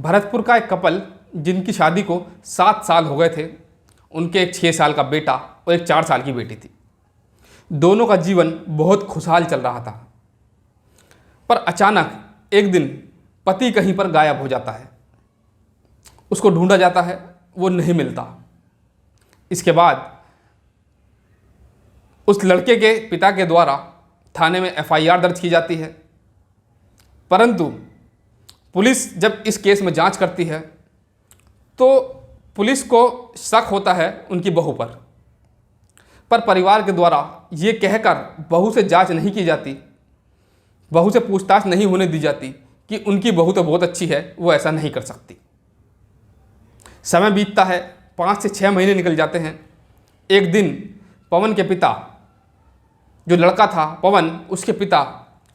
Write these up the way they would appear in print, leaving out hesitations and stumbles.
भरतपुर का एक कपल जिनकी शादी को 7 साल हो गए थे, उनके एक 6 साल का बेटा और एक 4 साल की बेटी थी। दोनों का जीवन बहुत खुशहाल चल रहा था, पर अचानक एक दिन पति कहीं पर गायब हो जाता है। उसको ढूंढा जाता है, वो नहीं मिलता। इसके बाद उस लड़के के पिता के द्वारा थाने में FIR दर्ज की जाती है, परंतु पुलिस जब इस केस में जांच करती है तो पुलिस को शक होता है उनकी बहू पर परिवार के द्वारा ये कहकर बहू से जांच नहीं की जाती, बहू से पूछताछ नहीं होने दी जाती कि उनकी बहू तो बहुत अच्छी है, वो ऐसा नहीं कर सकती। समय बीतता है, 5 से 6 महीने निकल जाते हैं। एक दिन पवन के पिता, जो लड़का था पवन, उसके पिता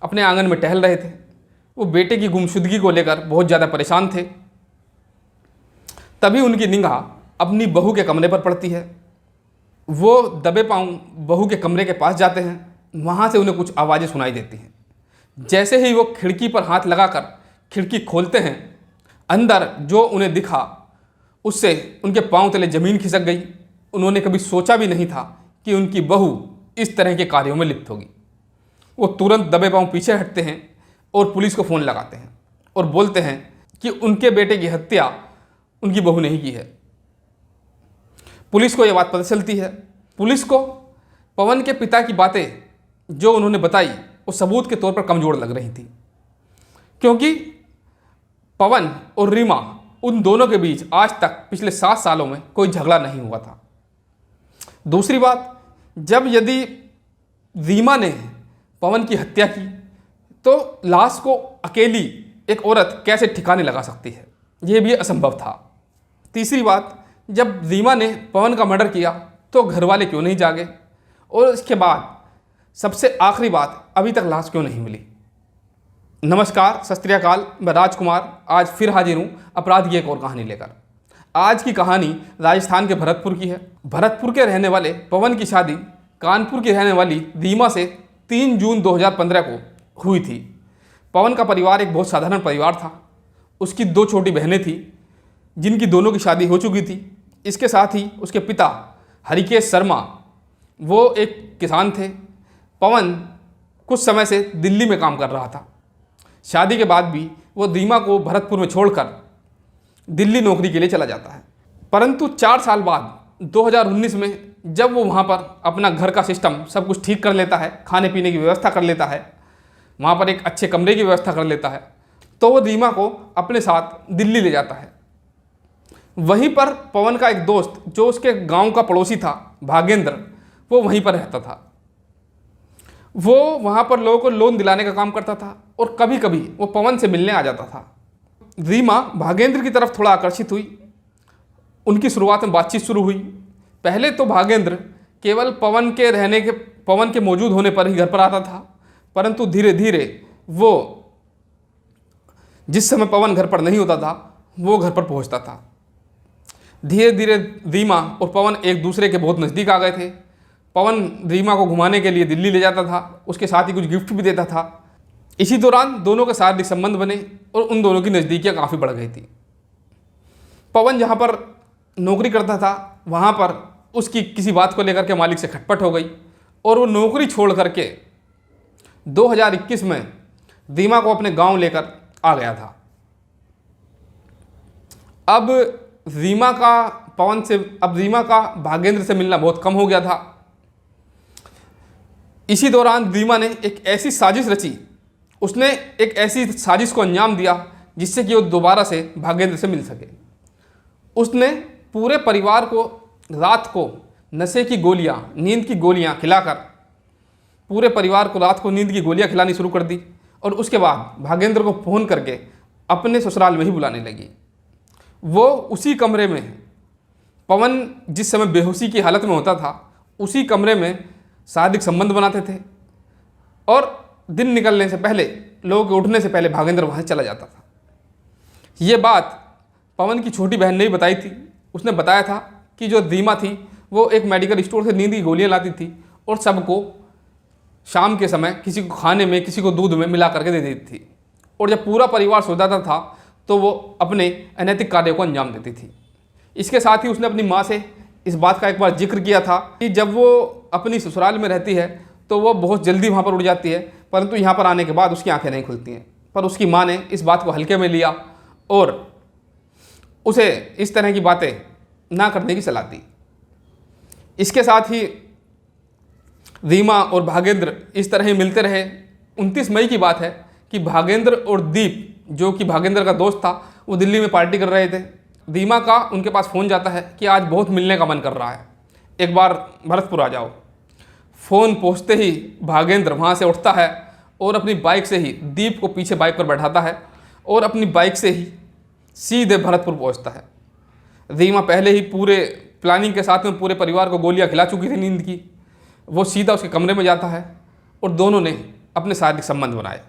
अपने आंगन में टहल रहे थे। वो बेटे की गुमशुदगी को लेकर बहुत ज़्यादा परेशान थे। तभी उनकी निगाह अपनी बहू के कमरे पर पड़ती है। वो दबे पांव बहू के कमरे के पास जाते हैं। वहाँ से उन्हें कुछ आवाज़ें सुनाई देती हैं। जैसे ही वो खिड़की पर हाथ लगाकर खिड़की खोलते हैं, अंदर जो उन्हें दिखा उससे उनके पांव तले ज़मीन खिसक गई। उन्होंने कभी सोचा भी नहीं था कि उनकी बहू इस तरह के कार्यों में लिप्त होगी। वो तुरंत दबे पांव पीछे हटते हैं और पुलिस को फ़ोन लगाते हैं और बोलते हैं कि उनके बेटे की हत्या उनकी बहू ने ही की है। पुलिस को यह बात पता चलती है। पुलिस को पवन के पिता की बातें जो उन्होंने बताई वो सबूत के तौर पर कमज़ोर लग रही थी, क्योंकि पवन और रीमा, उन दोनों के बीच आज तक पिछले 7 सालों में कोई झगड़ा नहीं हुआ था। दूसरी बात, जब यदि रीमा ने पवन की हत्या की तो लाश को अकेली एक औरत कैसे ठिकाने लगा सकती है, यह भी असंभव था। तीसरी बात, जब रीमा ने पवन का मर्डर किया तो घर वाले क्यों नहीं जागे, और इसके बाद सबसे आखिरी बात, अभी तक लाश क्यों नहीं मिली। नमस्कार, सत श्री अकाल, मैं राजकुमार आज फिर हाजिर हूँ अपराध की एक और कहानी लेकर। आज की कहानी राजस्थान के भरतपुर की है। भरतपुर के रहने वाले पवन की शादी कानपुर की रहने वाली रीमा से 3 जून 2015 को हुई थी। पवन का परिवार एक बहुत साधारण परिवार था। उसकी 2 छोटी बहनें थीं जिनकी दोनों की शादी हो चुकी थी। इसके साथ ही उसके पिता हरिकेश शर्मा, वो एक किसान थे। पवन कुछ समय से दिल्ली में काम कर रहा था। शादी के बाद भी वो रीमा को भरतपुर में छोड़कर दिल्ली नौकरी के लिए चला जाता है। परंतु 4 साल बाद 2019 में जब वो वहाँ पर अपना घर का सिस्टम सब कुछ ठीक कर लेता है, खाने पीने की व्यवस्था कर लेता है, वहाँ पर एक अच्छे कमरे की व्यवस्था कर लेता है, तो वो रीमा को अपने साथ दिल्ली ले जाता है। वहीं पर पवन का एक दोस्त जो उसके गांव का पड़ोसी था, भागेंद्र, वो वहीं पर रहता था। वो वहाँ पर लोगों को लोन दिलाने का काम करता था और कभी कभी वो पवन से मिलने आ जाता था। रीमा भागेंद्र की तरफ थोड़ा आकर्षित हुई। उनकी शुरुआत में बातचीत शुरू हुई। पहले तो भागेंद्र केवल पवन के मौजूद होने पर ही घर पर आता था, परंतु धीरे धीरे वो जिस समय पवन घर पर नहीं होता था वो घर पर पहुंचता था। धीरे धीरे रीमा और पवन एक दूसरे के बहुत नज़दीक आ गए थे। पवन रीमा को घुमाने के लिए दिल्ली ले जाता था, उसके साथ ही कुछ गिफ्ट भी देता था। इसी दौरान दोनों के शारीरिक संबंध बने और उन दोनों की नज़दीकियाँ काफ़ी बढ़ गई थी। पवन जहाँ पर नौकरी करता था वहाँ पर उसकी किसी बात को लेकर के मालिक से खटपट हो गई और वो नौकरी छोड़ करके 2021 में रीमा को अपने गांव लेकर आ गया था। अब रीमा का भागेंद्र से मिलना बहुत कम हो गया था। इसी दौरान रीमा ने एक ऐसी साजिश रची, उसने एक ऐसी साजिश को अंजाम दिया जिससे कि वो दोबारा से भागेंद्र से मिल सके। उसने पूरे परिवार को रात को नशे की गोलियां, नींद की गोलियां खिलाकर पूरे परिवार को रात को नींद की गोलियां खिलानी शुरू कर दी और उसके बाद भागेंद्र को फ़ोन करके अपने ससुराल में ही बुलाने लगी। वो उसी कमरे में, पवन जिस समय बेहोशी की हालत में होता था, उसी कमरे में शारीरिक संबंध बनाते थे और दिन निकलने से पहले, लोगों के उठने से पहले भागेंद्र वहाँ चला जाता था। ये बात पवन की छोटी बहन ने भी बताई थी। उसने बताया था कि जो रीमा थी वो एक मेडिकल स्टोर से नींद की गोलियाँ लाती थी और सबको शाम के समय किसी को खाने में, किसी को दूध में मिला करके दे देती थी। और जब पूरा परिवार सो जाता था तो वो अपने अनैतिक कार्यों को अंजाम देती थी। इसके साथ ही उसने अपनी माँ से इस बात का एक बार जिक्र किया था कि जब वो अपनी ससुराल में रहती है तो वो बहुत जल्दी वहाँ पर उठ जाती है, परंतु यहाँ पर आने के बाद उसकी आंखें नहीं खुलती हैं। पर उसकी माँ ने इस बात को हल्के में लिया और उसे इस तरह की बातें ना करने की सलाह दी। इसके साथ ही रीमा और भागेंद्र इस तरह ही मिलते रहे। 29 मई की बात है कि भागेंद्र और दीप, जो कि भागेंद्र का दोस्त था, वो दिल्ली में पार्टी कर रहे थे। रीमा का उनके पास फ़ोन जाता है कि आज बहुत मिलने का मन कर रहा है, एक बार भरतपुर आ जाओ। फ़ोन पहुंचते ही भागेंद्र वहाँ से उठता है और अपनी बाइक से ही दीप को पीछे बाइक पर बैठाता है और अपनी बाइक से ही सीधे भरतपुर पहुँचता है। रीमा पहले ही पूरे प्लानिंग के साथ में पूरे परिवार को गोलियां खिला चुकी थी नींद की। वो सीधा उसके कमरे में जाता है और दोनों ने अपने शारीरिक संबंध बनाए।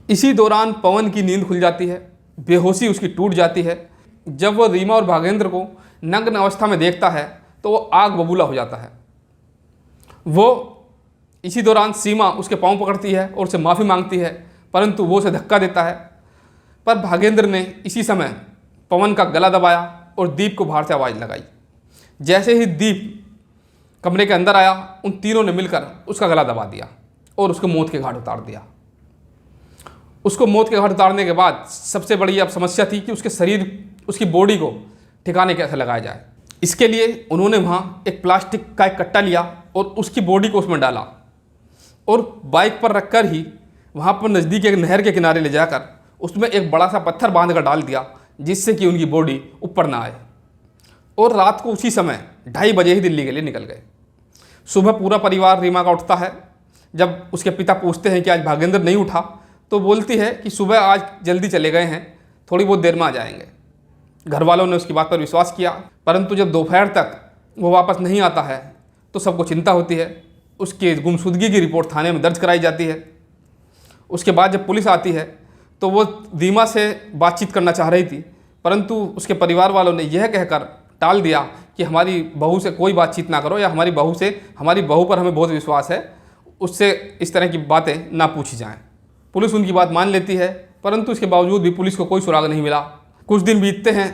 इसी दौरान पवन की नींद खुल जाती है, बेहोशी उसकी टूट जाती है। जब वो रीमा और भागेंद्र को नग्न अवस्था में देखता है तो वो आग बबूला हो जाता है। वो इसी दौरान सीमा उसके पांव पकड़ती है और उसे माफ़ी मांगती है, परंतु वो उसे धक्का देता है। पर भागेंद्र ने इसी समय पवन का गला दबाया और दीप को बाहर से आवाज़ लगाई। जैसे ही दीप कमरे के अंदर आया, उन तीनों ने मिलकर उसका गला दबा दिया और उसको मौत के घाट उतार दिया। उसको मौत के घाट उतारने के बाद सबसे बड़ी अब समस्या थी कि उसके शरीर, उसकी बॉडी को ठिकाने कैसे लगाया जाए। इसके लिए उन्होंने वहाँ एक प्लास्टिक का एक कट्टा लिया और उसकी बॉडी को उसमें डाला और बाइक पर रखकर ही वहाँ पर नज़दीक एक नहर के किनारे ले जाकर उसमें एक बड़ा सा पत्थर बांध कर डाल दिया, जिससे कि उनकी बॉडी ऊपर ना आए। और रात को उसी समय 2:30 बजे ही दिल्ली के लिए निकल गए। सुबह पूरा परिवार रीमा का उठता है। जब उसके पिता पूछते हैं कि आज भागेंद्र नहीं उठा, तो बोलती है कि सुबह आज जल्दी चले गए हैं, थोड़ी बहुत देर में आ जाएंगे। घर वालों ने उसकी बात पर विश्वास किया, परंतु जब दोपहर तक वो वापस नहीं आता है तो सबको चिंता होती है। उसकी गुमशुदगी की रिपोर्ट थाने में दर्ज कराई जाती है। उसके बाद जब पुलिस आती है तो वो रीमा से बातचीत करना चाह रही थी, परंतु उसके परिवार वालों ने यह कहकर टाल दिया कि हमारी बहू से कोई बातचीत ना करो, या हमारी बहू पर हमें बहुत विश्वास है, उससे इस तरह की बातें ना पूछी जाएं। पुलिस उनकी बात मान लेती है, परंतु इसके बावजूद भी पुलिस को कोई सुराग नहीं मिला। कुछ दिन बीतते हैं,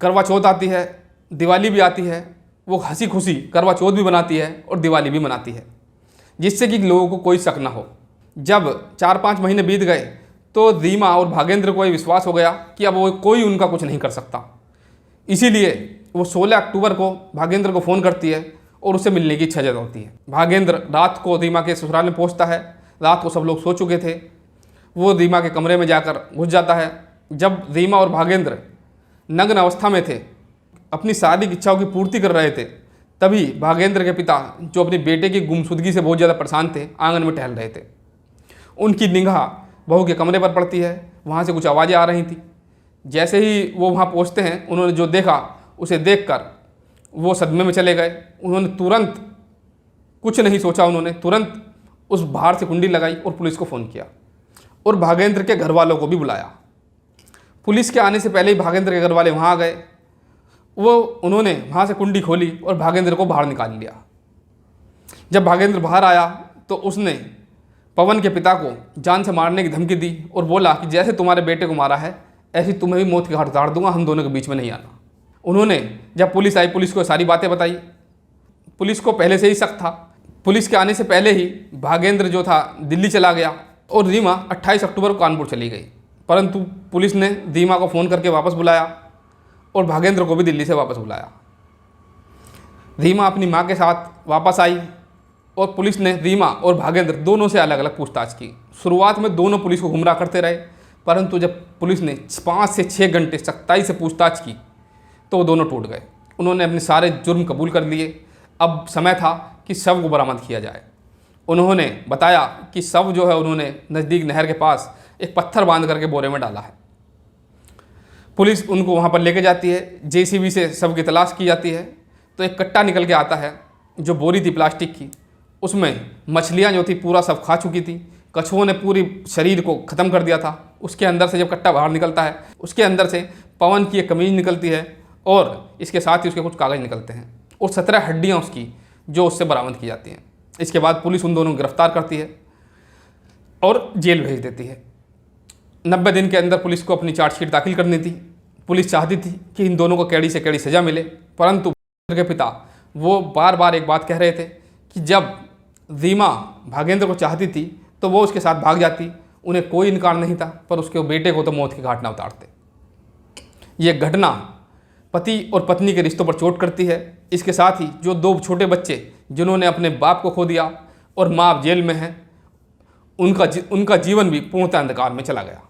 करवा चौथ आती है, दिवाली भी आती है। वो हंसी खुशी करवा चौथ भी बनाती है और दिवाली भी मनाती है, जिससे कि लोगों को कोई शक ना हो। जब 4-5 महीने बीत गए तो रीमा और भागेंद्र को ये विश्वास हो गया कि अब वो कोई उनका कुछ नहीं कर सकता। इसीलिए वो 16 अक्टूबर को भागेंद्र को फ़ोन करती है और उससे मिलने की इच्छा जताती है। भागेंद्र रात को रीमा के ससुराल में पहुंचता है। रात को सब लोग सो चुके थे। वो रीमा के कमरे में जाकर घुस जाता है। जब रीमा और भागेंद्र नग्न अवस्था में थे, अपनी शारीरिक इच्छाओं की पूर्ति कर रहे थे, तभी भागेंद्र के पिता, जो अपने बेटे की गुमशुदगी से बहुत ज़्यादा परेशान थे, आंगन में टहल रहे थे। उनकी निगाह बहू के कमरे पर पड़ती है। वहाँ से कुछ आवाज़ें आ रही थी। जैसे ही वो वहाँ पहुँचते हैं, उन्होंने जो देखा उसे देखकर वो सदमे में चले गए। उन्होंने तुरंत कुछ नहीं सोचा, उन्होंने तुरंत उस बाहर से कुंडी लगाई और पुलिस को फ़ोन किया और भागेंद्र के घर वालों को भी बुलाया। पुलिस के आने से पहले ही भागेंद्र के घर वाले वहाँ आ गए। उन्होंने वहाँ से कुंडी खोली और भागेंद्र को बाहर निकाल लिया। जब भागेंद्र बाहर आया तो उसने पवन के पिता को जान से मारने की धमकी दी और बोला कि जैसे तुम्हारे बेटे को मारा है, ऐसी तुम्हें भी मौत के घाट उतार दूंगा, हम दोनों के बीच में नहीं आना। उन्होंने जब पुलिस आई, पुलिस को सारी बातें बताई। पुलिस को पहले से ही शक था। पुलिस के आने से पहले ही भागेंद्र जो था दिल्ली चला गया और रीमा 28 अक्टूबर को कानपुर चली गई। परंतु पुलिस ने रीमा को फ़ोन करके वापस बुलाया और भागेंद्र को भी दिल्ली से वापस बुलाया। रीमा अपनी माँ के साथ वापस आई और पुलिस ने रीमा और भागेंद्र दोनों से अलग अलग पूछताछ की। शुरुआत में दोनों पुलिस को गुमराह करते रहे, परंतु जब पुलिस ने 5 से 6 घंटे सख्ताई से पूछताछ की तो वो दोनों टूट गए। उन्होंने अपने सारे जुर्म कबूल कर लिए। अब समय था कि शव को बरामद किया जाए। उन्होंने बताया कि शव जो है उन्होंने नज़दीक नहर के पास एक पत्थर बांध करके बोरे में डाला है। पुलिस उनको वहाँ पर लेके जाती है। जेसीबी से शव की तलाश की जाती है तो एक कट्टा निकल के आता है जो बोरी थी प्लास्टिक की। उसमें मछलियाँ जो थी पूरा सब खा चुकी थी। कछुओं ने पूरी शरीर को ख़त्म कर दिया था। उसके अंदर से जब कट्टा बाहर निकलता है, उसके अंदर से पवन की एक कमीज निकलती है और इसके साथ ही उसके कुछ कागज़ निकलते हैं और 17 हड्डियाँ उसकी जो उससे बरामद की जाती हैं। इसके बाद पुलिस उन दोनों को गिरफ्तार करती है और जेल भेज देती है। 90 दिन के अंदर पुलिस को अपनी चार्जशीट दाखिल करनी थी। पुलिस चाहती थी कि इन दोनों को कैड़ी से कैड़ी सज़ा मिले, परंतु के पिता वो बार बार एक बात कह रहे थे कि जब रीमा भागेंद्र को चाहती थी तो वो उसके साथ भाग जाती, उन्हें कोई इनकार नहीं था, पर उसके बेटे को तो मौत की घाट न उतारते। ये घटना पति और पत्नी के रिश्तों पर चोट करती है। इसके साथ ही जो 2 छोटे बच्चे जिन्होंने अपने बाप को खो दिया और माँ जेल में है, उनका जीवन भी पूर्णतः अंधकार में चला गया।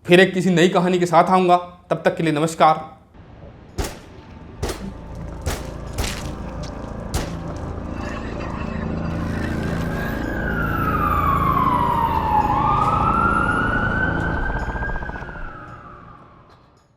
फिर एक किसी नई कहानी के साथ आऊँगा, तब तक के लिए नमस्कार।